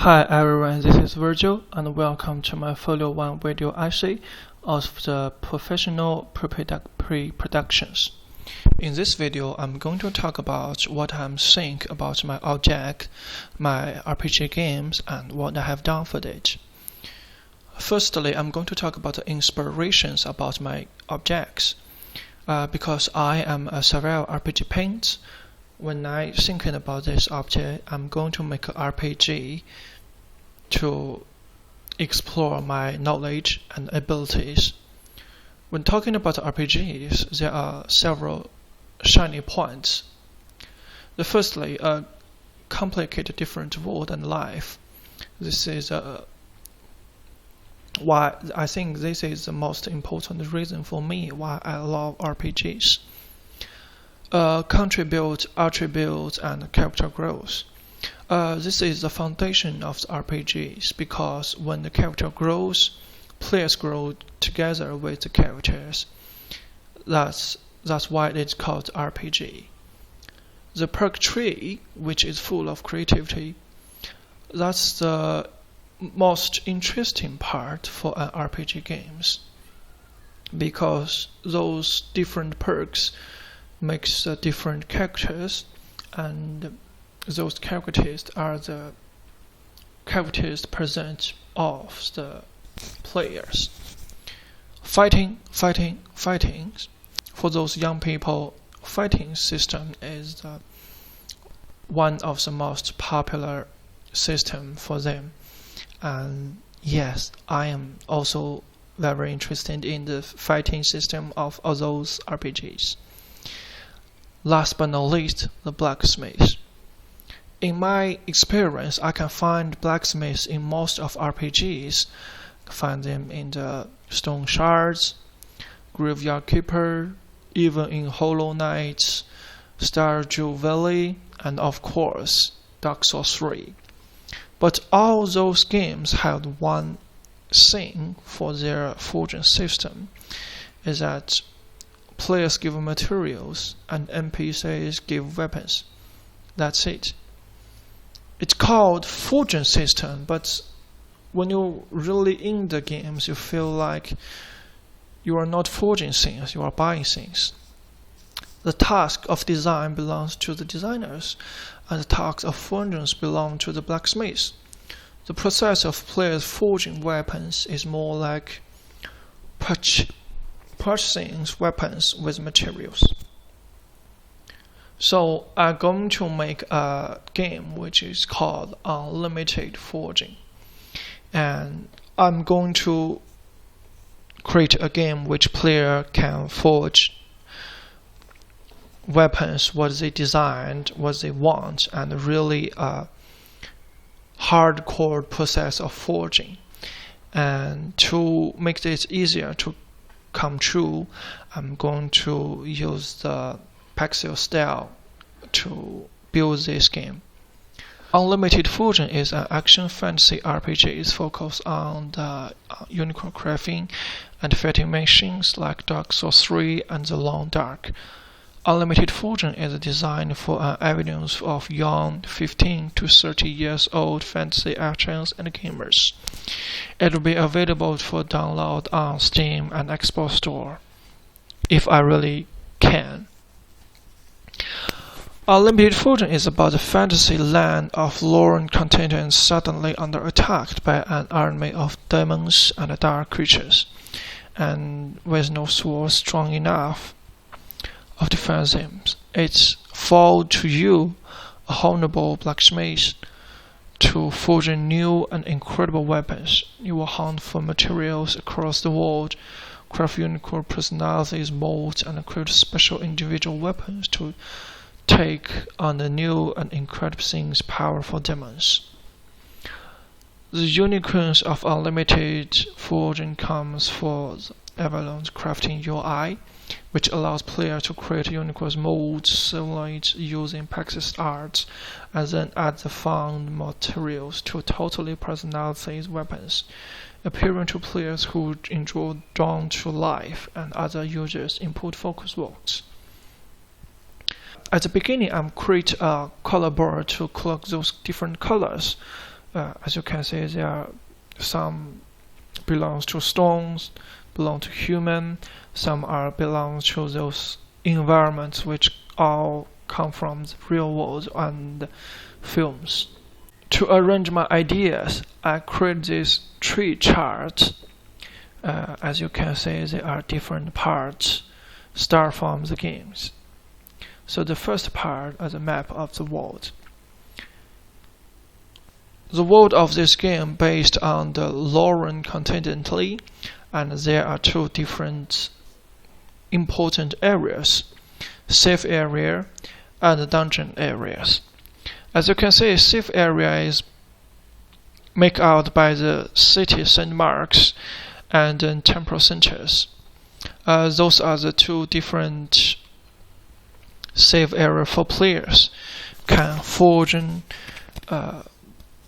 Hi everyone, this is Virgil and welcome to my Folio 1 video essay of the professional pre-productions. In this video, I'm going to talk about what I'm saying about my object, my RPG games, and what I have done for it. Firstly, I'm going to talk about the inspirations about my objects. Because I am a survival RPG paint, when I thinking about this object, I'm going to make an RPG to explore my knowledge and abilities. When talking about RPGs, there are several shiny points. Firstly, a complicated different world and life. This is why I think this is the most important reason for me why I love RPGs. Contribute attributes and character growth. This is the foundation of the RPGs because when the character grows, players grow together with the characters. That's why it's called RPG. The perk tree, which is full of creativity, that's the most interesting part for an RPG games because those different perks makes different characters, and those characters are the characters present of the players. Fighting. For those young people, fighting system is one of the most popular system for them. And yes, I am also very interested in the fighting system of all those RPGs. Last but not least, the blacksmith. In my experience, I can find blacksmiths in most of RPGs. I find them in the Stone Shards, Graveyard Keeper, even in Hollow Knight, Stardew Valley, and of course, Dark Souls 3. But all those games have one thing for their forging system, is that players give materials and NPCs give weapons. That's it. It's called forging system, but when you're really in the games, you feel like you are not forging things, you are buying things. The task of design belongs to the designers, and the task of forging belongs to the blacksmiths. The process of players forging weapons is more like purchasing weapons with materials. So I'm going to make a game which is called Unlimited Forging, and I'm going to create a game which player can forge weapons what they designed, what they want, and really a hardcore process of forging. And to make this easier to come true, I'm going to use the pixel style to build this game. Unlimited Forging is an action fantasy RPG. It's focused on the unicorn crafting and fighting machines like Dark Souls 3 and The Long Dark. Unlimited Forging is designed for an audience of young 15 to 30 years old fantasy actions and gamers. It will be available for download on Steam and Xbox Store, if I really can. Unlimited Forging is about the fantasy land of Lauren contenders suddenly under attack by an army of demons and dark creatures, and with no sword strong enough of defense them. It's fall to you, a honorable blacksmith, to forge new and incredible weapons. You will hunt for materials across the world, craft unicorn personalities, molds, and create special individual weapons to take on the new and incredible things powerful demons. The unicorns of Unlimited Forging comes for the Avalon's crafting UI, which allows players to create unicorns molds, simulate using Pexis art, and then add the found materials to totally personalize weapons, appealing to players who enjoy Drawn to Life and other users' input focus works. At the beginning, I'm create a color board to collect those different colors As you can see, there are some belongs to stones, belong to human, some are belongs to those environments which all come from the real world and films. To arrange my ideas, I create this tree chart. As you can see, there are different parts start from the games. So the first part is a map of the world. The world of this game based on the Lauren continentally, and there are two different important areas, safe area and dungeon areas. As you can see, safe area is made out by the city landmarks and temple centers. Those are the two different safe area for players can forge and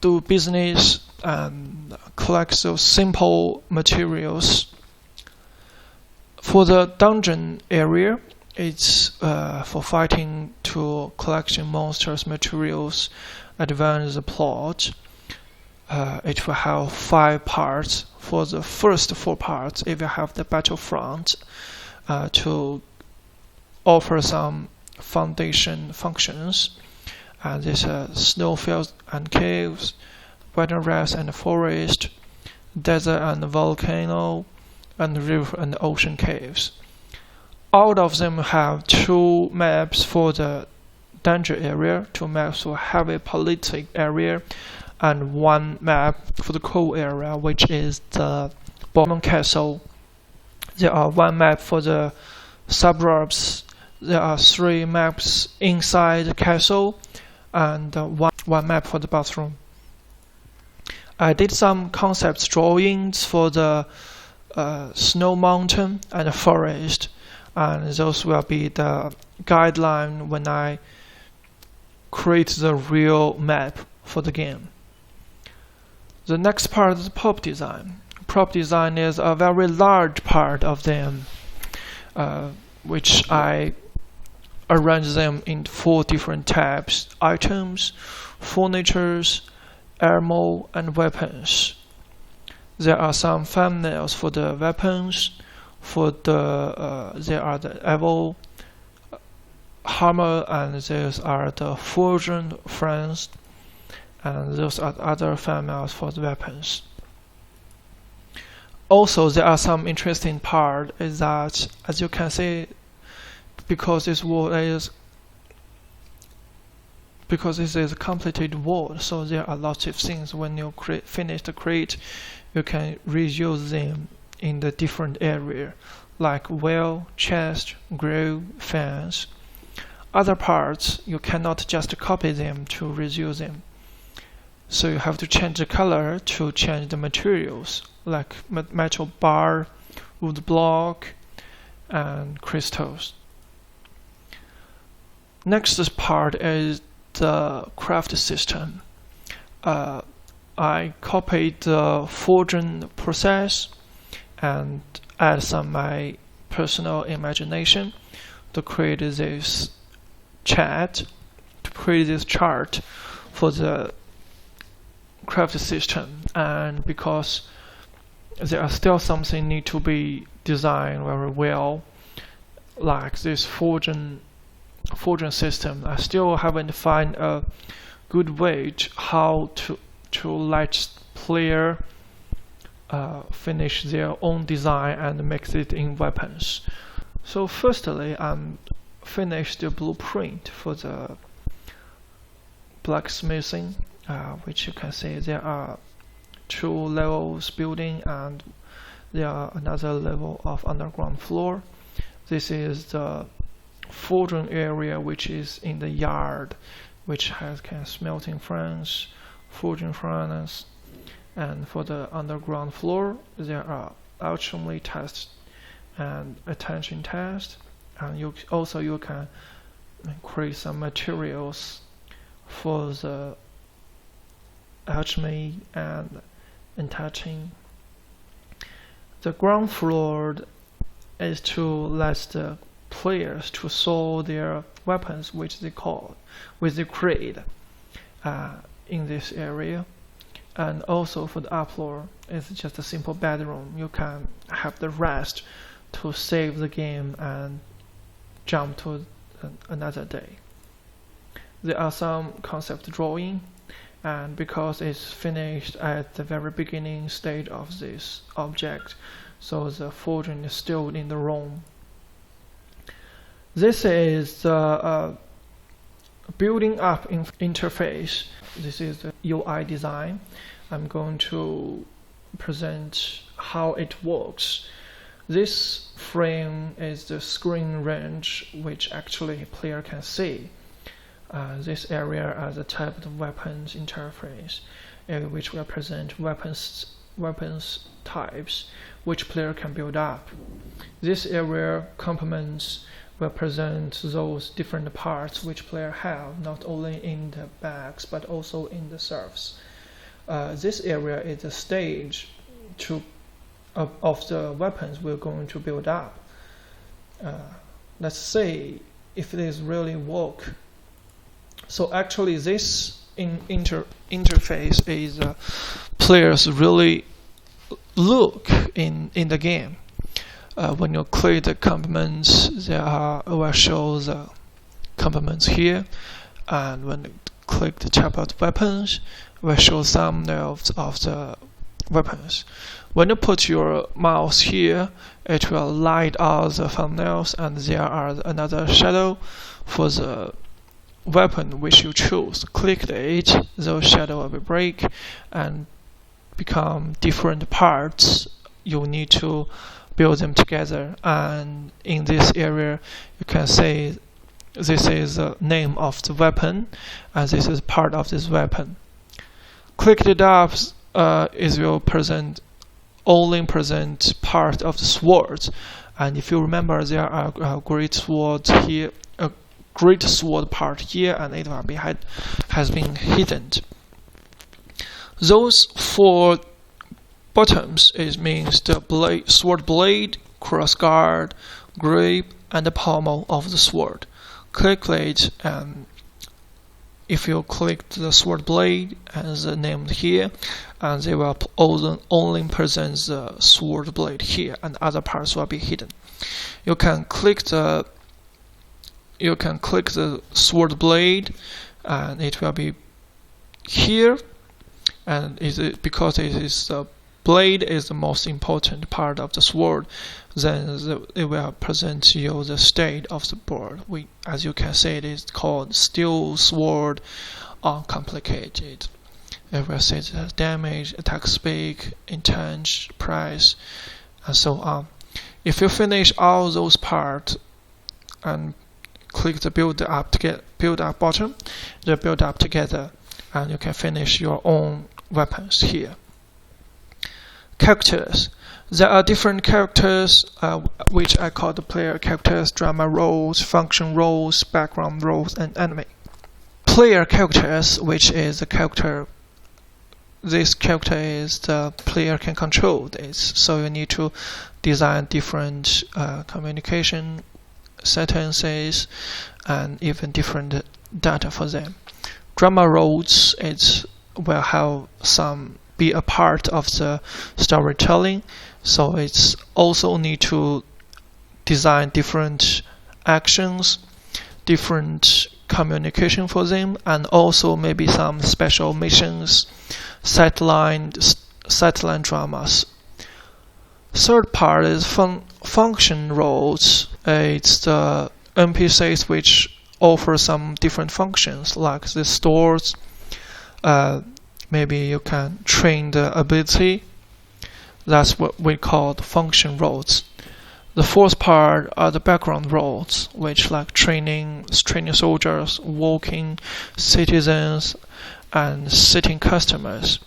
do business and collect those simple materials. For the dungeon area, it's for fighting to collection monsters, materials, advance the plot. It will have 5 parts. For the first 4 parts, it will have the battlefront to offer some foundation functions. This snowfields and caves, wilderness and forest, desert and volcano, and river and ocean caves. All of them have 2 maps for the danger area, 2 maps for heavy politic area, and 1 map for the cool area, which is the Bowman Castle. There are 1 map for the suburbs. There are 3 maps inside the castle, and one map for the bathroom. I did some concept drawings for the snow mountain and the forest, and those will be the guideline when I create the real map for the game. The next part is prop design. Prop design is a very large part of them, which I arrange them in 4 different types: items, furnitures, ammo, and weapons. There are some thumbnails for the weapons. For the there are the evil hammer, and those are the fusion frames, and those are other thumbnails for the weapons. Also, there are some interesting part is that, as you can see, because this is a completed world, so there are lots of things. When you finish the crate, you can reuse them in the different area, like well, chest, grill, fans. Other parts, you cannot just copy them to reuse them. So you have to change the color to change the materials, like metal bar, wood block, and crystals. Next part is the craft system. I copied the forging process and add some my personal imagination to create this chart for the craft system. And because there are still something need to be designed very well, like this forging system, I still haven't find a good way how to let player finish their own design and mix it in weapons. So firstly, I'm finished the blueprint for the blacksmithing, which you can see there are 2 levels building, and there are another level of underground floor. This is the forging area, which is in the yard, which has smelting furnace, forging furnace, and for the underground floor there are alchemy tests and attention tests, and you can create some materials for the alchemy and attaching. The ground floor is to let the players to solve their weapons, which they create in this area. And also for the upload, it's just a simple bedroom. You can have the rest to save the game and jump to another day. There are some concept drawing, and because it's finished at the very beginning stage of this object, so the fortune is still in the room. This is the building up interface. This is the UI design. I'm going to present how it works. This frame is the screen range, which actually player can see. This area are the type of weapons interface, which represent weapons types which player can build up. This area components represent those different parts which player have, not only in the bags but also in the surface. This area is the stage of the weapons we're going to build up. Let's see if this really work. So actually this interface is players really look in the game. When you click the components, it will show the components here, and when you click the tab of weapons, it will show thumbnails of the weapons. When you put your mouse here, it will light out the thumbnails, and there are another shadow for the weapon which you choose. Click it, those shadow will break and become different parts. You need to build them together, and in this area you can say this is the name of the weapon and this is part of this weapon. Click it up, it will only present part of the sword, and if you remember there are great swords here, a great sword part here, and it will be has been hidden. Those four bottoms means the sword blade, crossguard, grip, and the pommel of the sword. Click it, and if you click the sword blade as named here, and they will only present the sword blade here, and other parts will be hidden. You can click the sword blade, and it will be here, and because it is the blade is the most important part of the sword, then it will present you the state of the board. As you can see, it is called steel sword, uncomplicated. It will say the damage, attack speed, intent, price, and so on. If you finish all those parts and click the build up button, they build up together, and you can finish your own weapons here. Characters. There are different characters, which I call the player characters, drama roles, function roles, background roles, and enemy. Player characters, which is the character. This character is the player can control this, so you need to design different communication sentences and even different data for them. Drama roles will be a part of the storytelling, so it's also need to design different actions, different communication for them, and also maybe some special missions, sideline dramas. Third part is function roles. It's the NPCs which offer some different functions, like the stores. Maybe you can train the ability. That's what we call the function roles. The fourth part are the background roles, which like training soldiers, walking citizens, and sitting customers.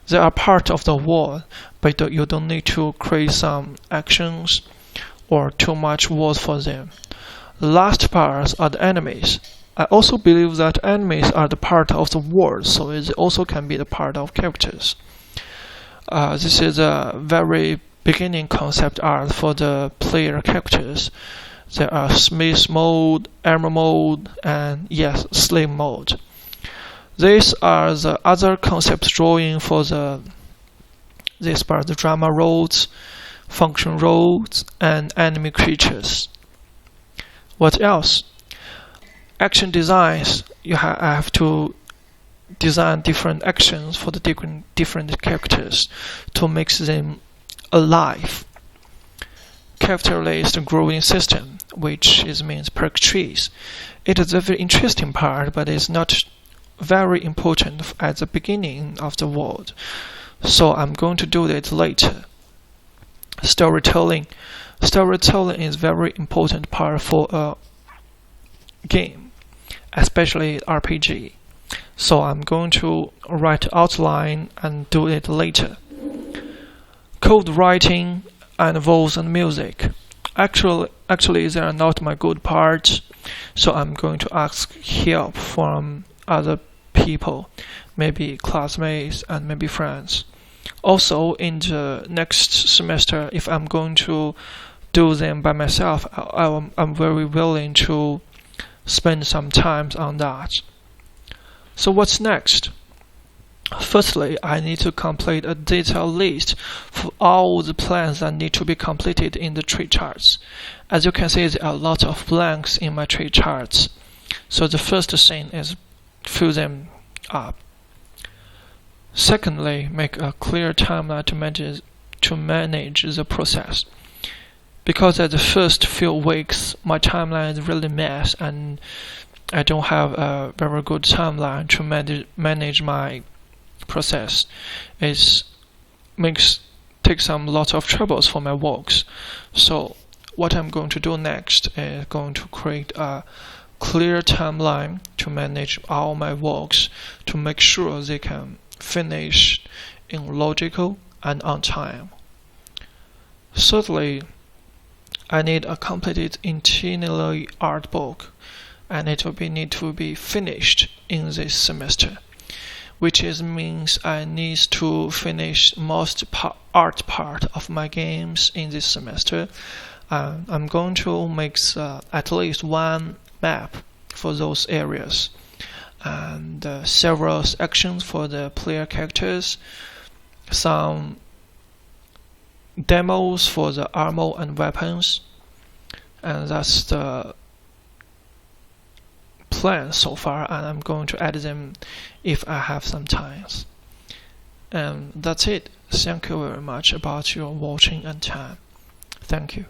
They are part of the world, but you don't need to create some actions or too much words for them. The last parts are the enemies. I also believe that enemies are the part of the world, so it also can be the part of characters. This is a very beginning concept art for the player characters. There are smith mode, armor mode, and yes, slave mode. These are the other concept drawing for this part: the drama roles, function roles, and enemy creatures. What else? Action designs. I have to design different actions for the different characters to make them alive. Character list growing system, which means perk trees. It is a very interesting part, but it's not very important at the beginning of the world, so I'm going to do it later. Storytelling. Storytelling is very important part for a game, especially RPG. So I'm going to write outline and do it later. Code writing and voice and music. Actually, they are not my good parts, so I'm going to ask help from other people, maybe classmates and maybe friends. Also, in the next semester, if I'm going to do them by myself, I'm very willing to spend some time on that. So what's next? Firstly, I need to complete a detailed list for all the plans that need to be completed in the tree charts. As you can see, there are a lot of blanks in my tree charts. So the first thing is fill them up. Secondly, make a clear timeline to manage the process. Because at the first few weeks, my timeline is really mess, and I don't have a very good timeline to manage my process. It takes some lot of troubles for my works. So what I'm going to do next is going to create a clear timeline to manage all my works to make sure they can finish in logical and on time. Thirdly, I need a completed itinerary art book, and it will need to be finished in this semester, which means I need to finish most art part of my games in this semester. I'm going to make at least one map for those areas, and several sections for the player characters, some demos for the armor and weapons, and that's the plan so far, and I'm going to add them if I have some time. And that's it. Thank you very much about your watching and time. Thank you.